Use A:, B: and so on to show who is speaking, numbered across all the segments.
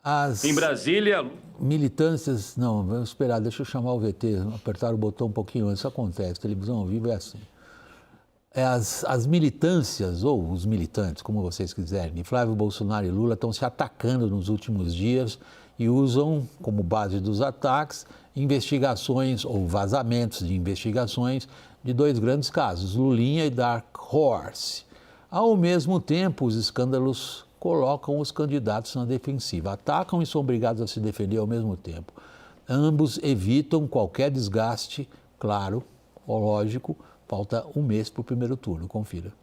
A: Em
B: As
A: Brasília,
B: militâncias... Não, vamos esperar, deixa eu chamar o VT, apertar o botão um pouquinho antes, isso acontece, televisão ao vivo é assim. As militâncias, ou os militantes, como vocês quiserem, Flávio Bolsonaro e Lula estão se atacando nos últimos dias e usam como base dos ataques investigações ou vazamentos de investigações de dois grandes casos, Lulinha e Dark Horse. Ao mesmo tempo, os escândalos colocam os candidatos na defensiva, atacam e são obrigados a se defender ao mesmo tempo. Ambos evitam qualquer desgaste, claro, lógico. Falta um mês para o primeiro turno, confira.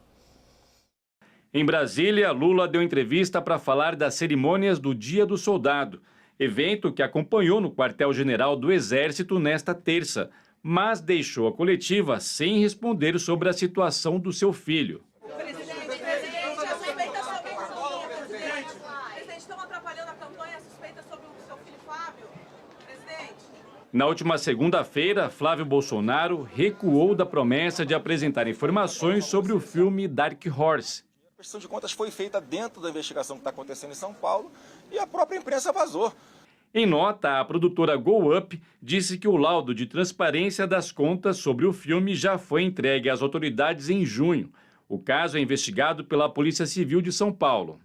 A: Em Brasília, Lula deu entrevista para falar das cerimônias do Dia do Soldado, evento que acompanhou no quartel-general do Exército nesta terça, mas deixou a coletiva sem responder sobre a situação do seu filho. Na última segunda-feira, Flávio Bolsonaro recuou da promessa de apresentar informações sobre o filme Dark Horse.
C: A prestação de contas foi feita dentro da investigação que está acontecendo em São Paulo e a própria imprensa vazou.
A: Em nota, a produtora Go Up disse que o laudo de transparência das contas sobre o filme já foi entregue às autoridades em junho. O caso é investigado pela Polícia Civil de São Paulo.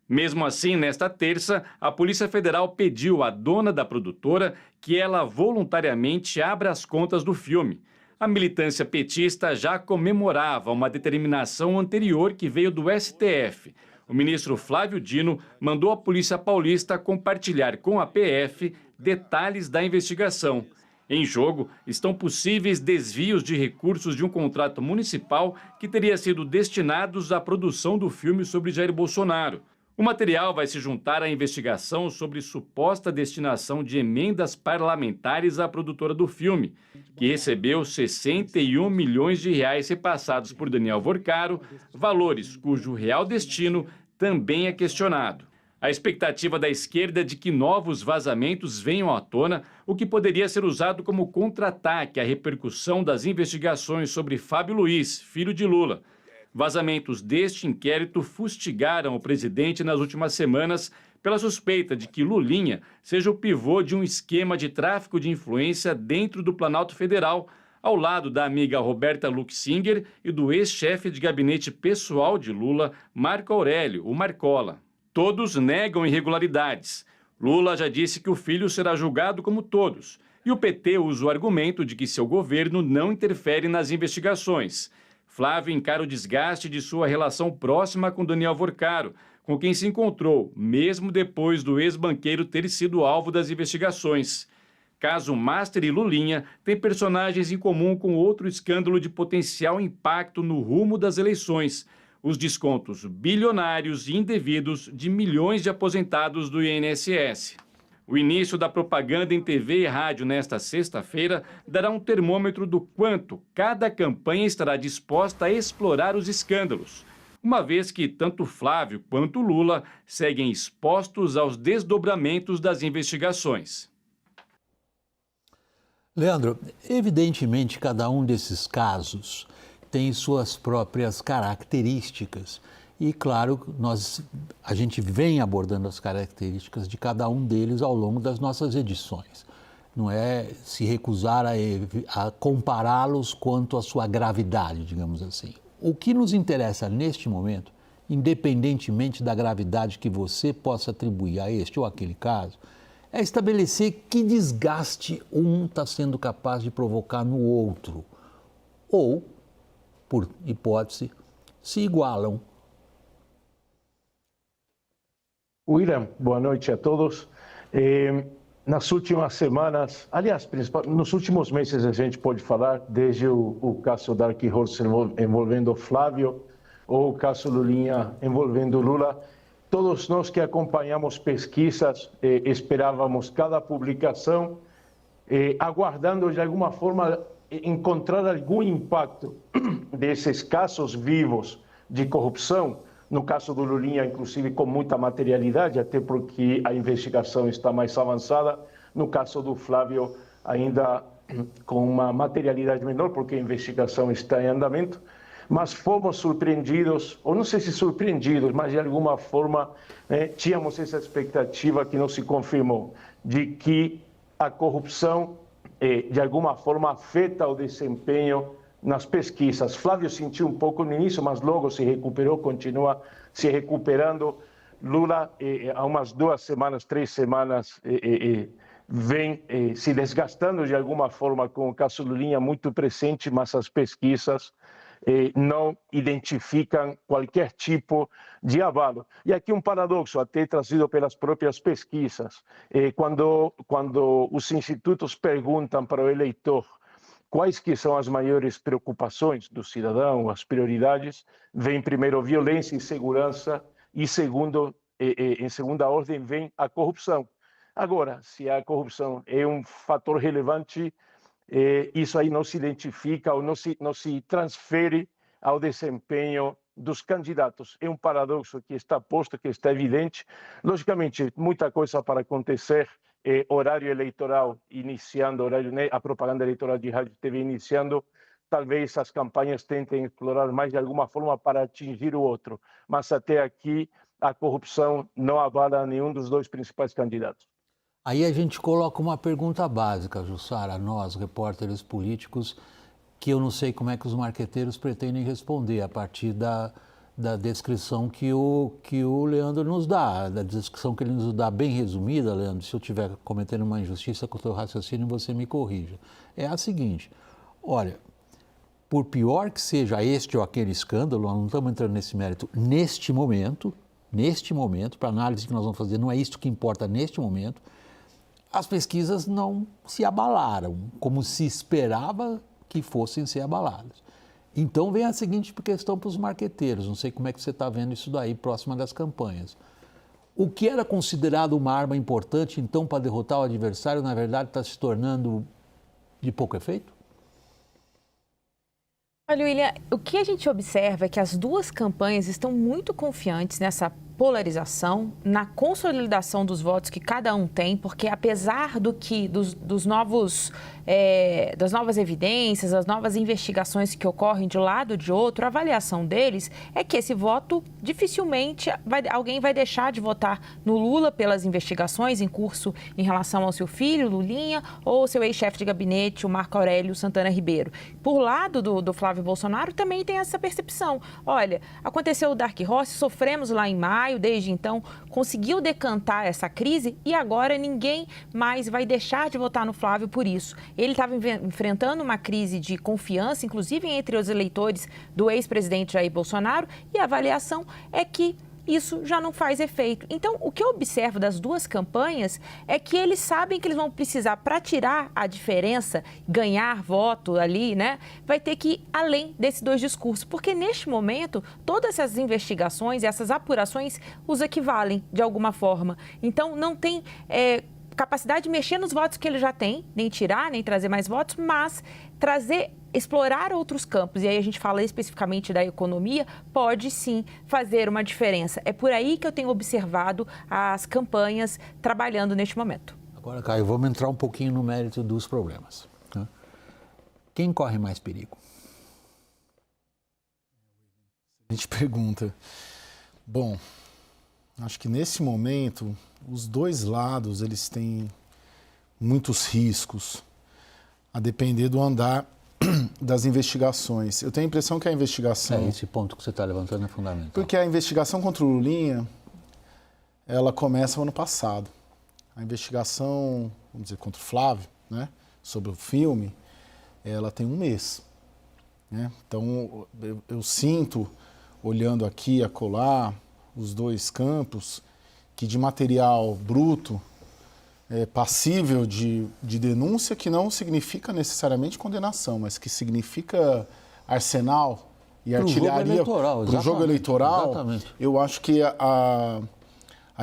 A: Mesmo assim, nesta terça, a Polícia Federal pediu à dona da produtora que ela voluntariamente abra as contas do filme. A militância petista já comemorava uma determinação anterior que veio do STF. O ministro Flávio Dino mandou a Polícia Paulista compartilhar com a PF detalhes da investigação. Em jogo estão possíveis desvios de recursos de um contrato municipal que teria sido destinados à produção do filme sobre Jair Bolsonaro. O material vai se juntar à investigação sobre suposta destinação de emendas parlamentares à produtora do filme, que recebeu 61 milhões de reais repassados por Daniel Vorcaro, valores cujo real destino também é questionado. A expectativa da esquerda é de que novos vazamentos venham à tona, o que poderia ser usado como contra-ataque à repercussão das investigações sobre Fábio Luiz, filho de Lula. Vazamentos deste inquérito fustigaram o presidente nas últimas semanas pela suspeita de que Lulinha seja o pivô de um esquema de tráfico de influência dentro do Planalto Federal, ao lado da amiga Roberta Luxinger e do ex-chefe de gabinete pessoal de Lula, Marco Aurélio, o Marcola. Todos negam irregularidades. Lula já disse que o filho será julgado como todos, e o PT usa o argumento de que seu governo não interfere nas investigações. Flávio encara o desgaste de sua relação próxima com Daniel Vorcaro, com quem se encontrou, mesmo depois do ex-banqueiro ter sido alvo das investigações. Caso Master e Lulinha têm personagens em comum com outro escândalo de potencial impacto no rumo das eleições, os descontos bilionários e indevidos de milhões de aposentados do INSS. O início da propaganda em TV e rádio nesta sexta-feira dará um termômetro do quanto cada campanha estará disposta a explorar os escândalos, uma vez que tanto Flávio quanto Lula seguem expostos aos desdobramentos das investigações.
B: Leandro, evidentemente cada um desses casos tem suas próprias características. E, claro, a gente vem abordando as características de cada um deles ao longo das nossas edições. Não é se recusar a compará-los quanto à sua gravidade, digamos assim. O que nos interessa neste momento, independentemente da gravidade que você possa atribuir a este ou aquele caso, é estabelecer que desgaste um está sendo capaz de provocar no outro. Ou, por hipótese, se igualam.
D: William, boa noite a todos. Nas últimas semanas, aliás, nos últimos meses a gente pode falar, desde o caso Dark Horse envolvendo Flávio, ou o caso Lulinha envolvendo Lula, todos nós que acompanhamos pesquisas esperávamos cada publicação, aguardando de alguma forma encontrar algum impacto desses casos vivos de corrupção. No caso do Lulinha, inclusive, com muita materialidade, até porque a investigação está mais avançada. No caso do Flávio, ainda com uma materialidade menor, porque a investigação está em andamento. mas fomos surpreendidos, ou não sei se surpreendidos, mas de alguma forma tínhamos essa expectativa que não se confirmou, de que a corrupção de alguma forma afeta o desempenho nas pesquisas. Flávio sentiu um pouco no início, mas logo se recuperou, continua se recuperando. Lula, há umas 2 semanas, 3 semanas, vem se desgastando de alguma forma com o caso Lulinha muito presente, mas as pesquisas não identificam qualquer tipo de avalo. E aqui um paradoxo, até trazido pelas próprias pesquisas. Quando os institutos perguntam para o eleitor quais que são as maiores preocupações do cidadão, as prioridades, vem primeiro violência e segurança e em segunda ordem vem a corrupção. Agora, se a corrupção é um fator relevante, isso aí não se identifica ou não se transfere ao desempenho dos candidatos. É um paradoxo que está posto, que está evidente. Logicamente, muita coisa para acontecer. Horário eleitoral iniciando, a propaganda eleitoral de rádio e TV iniciando, talvez as campanhas tentem explorar mais de alguma forma para atingir o outro. Mas até aqui, a corrupção não avala nenhum dos 2 principais candidatos.
B: Aí a gente coloca uma pergunta básica, Jussara, nós, repórteres políticos, que eu não sei como é que os marqueteiros pretendem responder a partir da descrição que o Leandro nos dá, da descrição que ele nos dá bem resumida, Leandro. Se eu estiver cometendo uma injustiça com o teu raciocínio, você me corrija. É a seguinte: olha, por pior que seja este ou aquele escândalo, nós não estamos entrando nesse mérito neste momento, para a análise que nós vamos fazer, não é isso que importa neste momento. As pesquisas não se abalaram, como se esperava que fossem ser abaladas. Então vem a seguinte questão para os marqueteiros, não sei como é que você está vendo isso daí, próxima das campanhas. O que era considerado uma arma importante, então, para derrotar o adversário, na verdade está se tornando de pouco efeito?
E: Olha, William, o que a gente observa é que as 2 campanhas estão muito confiantes nessa polarização, na consolidação dos votos que cada um tem, porque apesar das novas evidências, das novas investigações que ocorrem de um lado ou de outro, a avaliação deles é que esse voto dificilmente alguém vai deixar de votar no Lula pelas investigações em curso em relação ao seu filho, Lulinha, ou seu ex-chefe de gabinete, o Marco Aurélio Santana Ribeiro. Por lado do Flávio Bolsonaro também tem essa percepção. Olha, aconteceu o Dark Horse, sofremos lá em maio, desde então conseguiu decantar essa crise e agora ninguém mais vai deixar de votar no Flávio por isso. Ele estava enfrentando uma crise de confiança, inclusive entre os eleitores do ex-presidente Jair Bolsonaro, e a avaliação é que isso já não faz efeito. Então, o que eu observo das 2 campanhas é que eles sabem que eles vão precisar, para tirar a diferença, ganhar voto ali, né? Vai ter que ir além desses 2 discursos, porque neste momento, todas essas investigações e essas apurações os equivalem de alguma forma. Então, não tem capacidade de mexer nos votos que ele já tem, nem tirar, nem trazer mais votos, mas explorar outros campos, e aí a gente fala especificamente da economia, pode sim fazer uma diferença. É por aí que eu tenho observado as campanhas trabalhando neste momento.
B: Agora, Caio, vamos entrar um pouquinho no mérito dos problemas. Né? Quem corre mais perigo?
F: A gente pergunta. Bom, acho que nesse momento, os 2 lados, eles têm muitos riscos, a depender do andar das investigações. Eu tenho a impressão que a investigação...
B: Esse ponto que você está levantando é fundamental.
F: Porque a investigação contra o Lulinha, ela começa no ano passado. A investigação, vamos dizer, contra o Flávio, né, sobre o filme, ela tem 1 mês. Né? Então, eu sinto, olhando aqui, acolá, os 2 campos, que de material bruto, passível de denúncia, que não significa necessariamente condenação, mas que significa arsenal e artilharia para o jogo eleitoral. Exatamente. Eu acho que a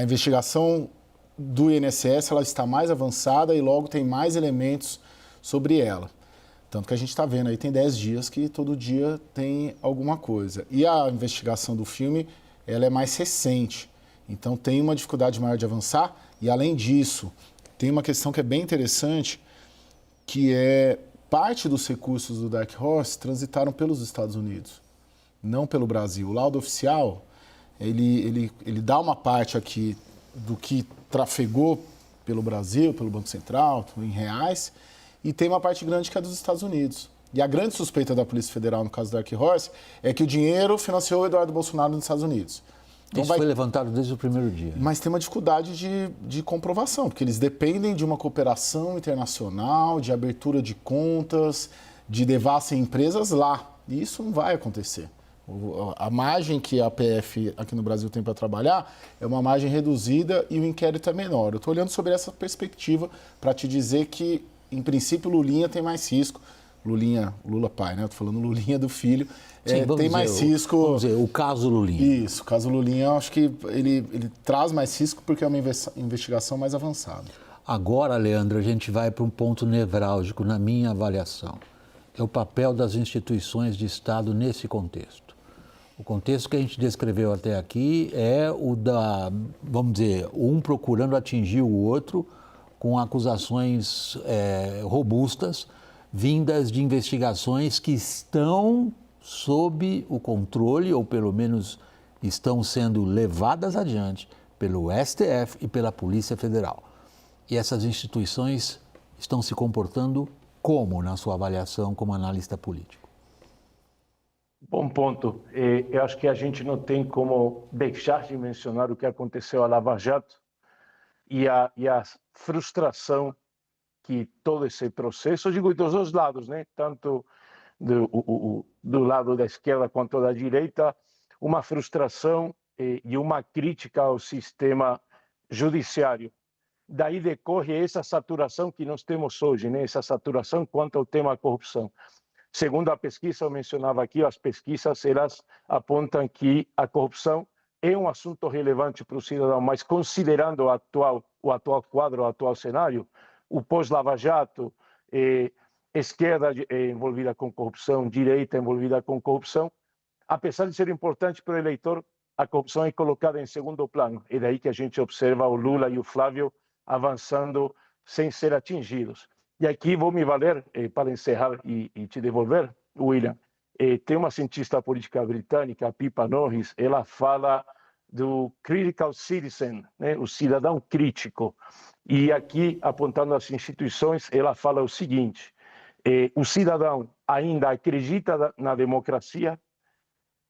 F: investigação do INSS ela está mais avançada e logo tem mais elementos sobre ela. Tanto que a gente está vendo aí, tem 10 dias que todo dia tem alguma coisa. E a investigação do filme, ela é mais recente. Então tem uma dificuldade maior de avançar e, além disso, tem uma questão que é bem interessante, que é parte dos recursos do Dark Horse transitaram pelos Estados Unidos. não pelo Brasil. O laudo oficial, ele dá uma parte aqui do que trafegou pelo Brasil, pelo Banco Central, em reais, e tem uma parte grande que é dos Estados Unidos. E a grande suspeita da Polícia Federal, no caso do Dark Horse, é que o dinheiro financiou o Eduardo Bolsonaro nos Estados Unidos.
B: Então isso foi levantado desde o primeiro dia.
F: Mas tem uma dificuldade de comprovação, porque eles dependem de uma cooperação internacional, de abertura de contas, de levassem empresas lá. E isso não vai acontecer. A margem que a PF aqui no Brasil tem para trabalhar é uma margem reduzida e o inquérito é menor. Eu estou olhando sobre essa perspectiva para te dizer que, em princípio, Lulinha tem mais risco. Lula pai, né? Eu tô falando Lulinha do filho.
B: Sim,
F: tem mais risco.
B: Vamos dizer, o caso Lulinha.
F: Isso, o caso Lulinha, eu acho que ele traz mais risco porque é uma investigação mais avançada.
B: Agora, Leandro, a gente vai para um ponto nevrálgico na minha avaliação. É o papel das instituições de Estado nesse contexto. O contexto que a gente descreveu até aqui é o da, vamos dizer, um procurando atingir o outro com acusações robustas, vindas de investigações que estão sob o controle, ou pelo menos estão sendo levadas adiante pelo STF e pela Polícia Federal. E essas instituições estão se comportando como, na sua avaliação, como analista político?
D: Bom ponto. Eu acho que a gente não tem como deixar de mencionar o que aconteceu a Lava Jato e a frustração que todo esse processo, digo, dos dois lados, né? Tanto do lado da esquerda quanto da direita, uma frustração e uma crítica ao sistema judiciário. Daí decorre essa saturação que nós temos hoje, né? Essa saturação quanto ao tema corrupção. Segundo a pesquisa, eu mencionava aqui, as pesquisas elas apontam que a corrupção é um assunto relevante para o cidadão, mas considerando o atual quadro, o atual cenário, o pós-Lava Jato, esquerda envolvida com corrupção, direita envolvida com corrupção, apesar de ser importante para o eleitor, a corrupção é colocada em segundo plano. É daí que a gente observa o Lula e o Flávio avançando sem ser atingidos. E aqui vou me valer, para encerrar e te devolver, William, tem uma cientista política britânica, a Pippa Norris, ela fala do critical citizen, né? O cidadão crítico. E aqui, apontando as instituições, ela fala o seguinte: o cidadão ainda acredita na democracia,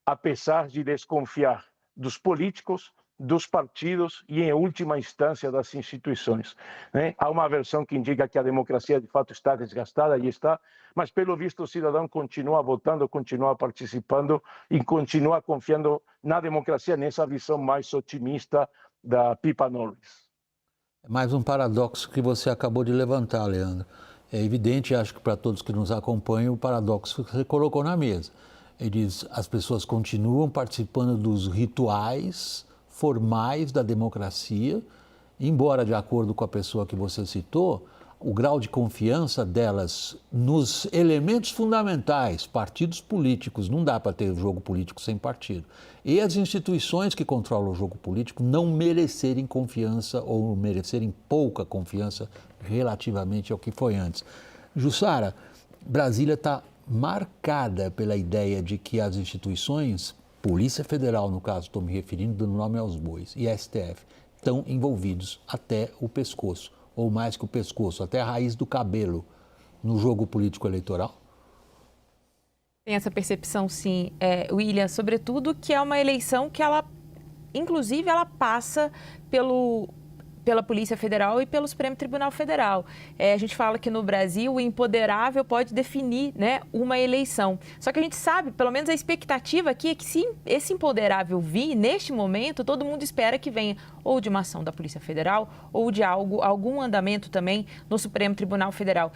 D: apesar de desconfiar dos políticos, dos partidos e, em última instância, das instituições, né? Há uma versão que indica que a democracia, de fato, está desgastada, e está, mas, pelo visto, o cidadão continua votando, continua participando e continua confiando na democracia, nessa visão mais otimista da Pippa Norris.
B: Mais um paradoxo que você acabou de levantar, Leandro. É evidente, acho que para todos que nos acompanham, o paradoxo que você colocou na mesa. Ele diz, as pessoas continuam participando dos rituais formais da democracia, embora, de acordo com a pessoa que você citou, o grau de confiança delas nos elementos fundamentais, partidos políticos, não dá para ter jogo político sem partido, e as instituições que controlam o jogo político não merecerem confiança ou merecerem pouca confiança relativamente ao que foi antes. Jussara, Brasília está marcada pela ideia de que as instituições, Polícia Federal, no caso, estou me referindo, dando nome aos bois, e STF, estão envolvidos até o pescoço, ou mais que o pescoço, até a raiz do cabelo, no jogo político eleitoral?
E: Tem essa percepção, sim, William, sobretudo que é uma eleição que ela, inclusive, ela passa pela Polícia Federal e pelo Supremo Tribunal Federal. A gente fala que no Brasil o imponderável pode definir, né, uma eleição. Só que a gente sabe, pelo menos a expectativa aqui é que se esse imponderável vir, neste momento, todo mundo espera que venha ou de uma ação da Polícia Federal ou de algum andamento também no Supremo Tribunal Federal.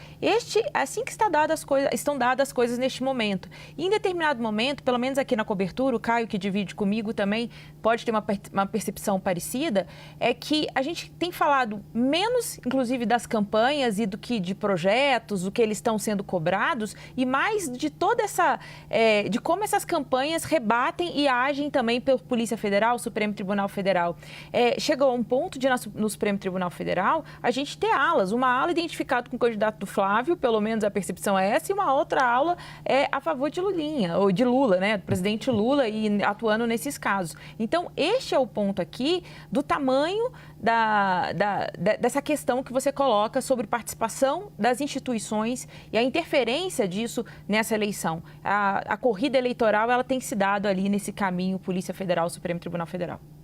E: Assim que estão dadas as coisas neste momento. E em determinado momento, pelo menos aqui na cobertura, o Caio, que divide comigo também, pode ter uma percepção parecida, é que a gente tem falado menos, inclusive, das campanhas e do que de projetos, do que eles estão sendo cobrados, e mais de toda essa, de como essas campanhas rebatem e agem também pela Polícia Federal, Supremo Tribunal Federal. Chegou a um ponto de, no Supremo Tribunal Federal, a gente ter alas, uma ala identificada com o candidato do Flávio, pelo menos a percepção é essa, e uma outra ala a favor de Lulinha, ou de Lula, né, do presidente Lula, e atuando nesses casos. Então, este é o ponto aqui do tamanho dessa questão que você coloca sobre participação das instituições e a interferência disso nessa eleição. A corrida eleitoral, ela tem se dado ali nesse caminho Polícia Federal, Supremo Tribunal Federal.